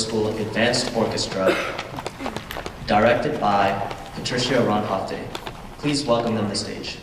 School Advanced Orchestra, directed by Patricia Ronhofte. Please welcome them to the stage.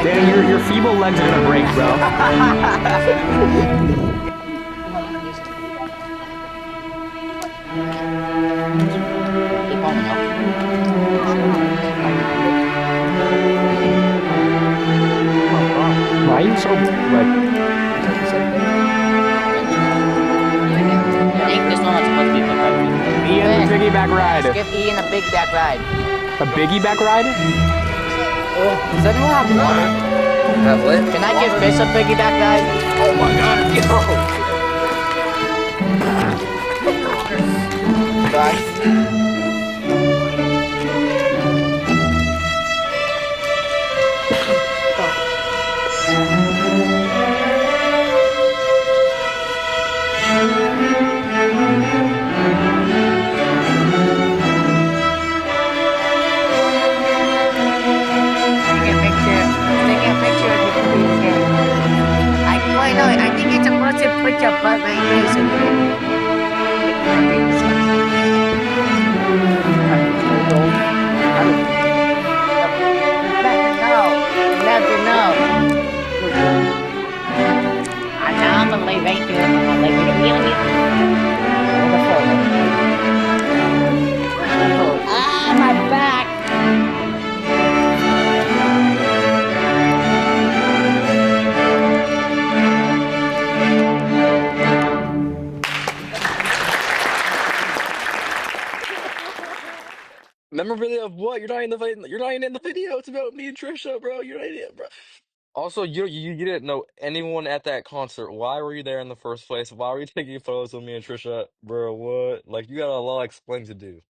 Dan, your feeble legs are gonna break, bro. Why are you so like? I think this one was supposed to be for Ian, the piggyback ride. Give Ian a big back ride. A biggie-back ride? Does anyone have water? Have what? Can I give Chris a piggyback ride? Oh my god, yo! Bye. Wait, no, I think it's supposed to put your butt right here so you I'm gonna lay right here. I'm gonna lay right here. Ah, my back! Memorabilia of what? You're not in the video. You're not even in the video. It's about me and Trisha, bro. You're not in it, bro. Also, you didn't know anyone at that concert. Why were you there in the first place? Why were you taking photos with me and Trisha, bro? What? Like, you got a lot of explaining to do.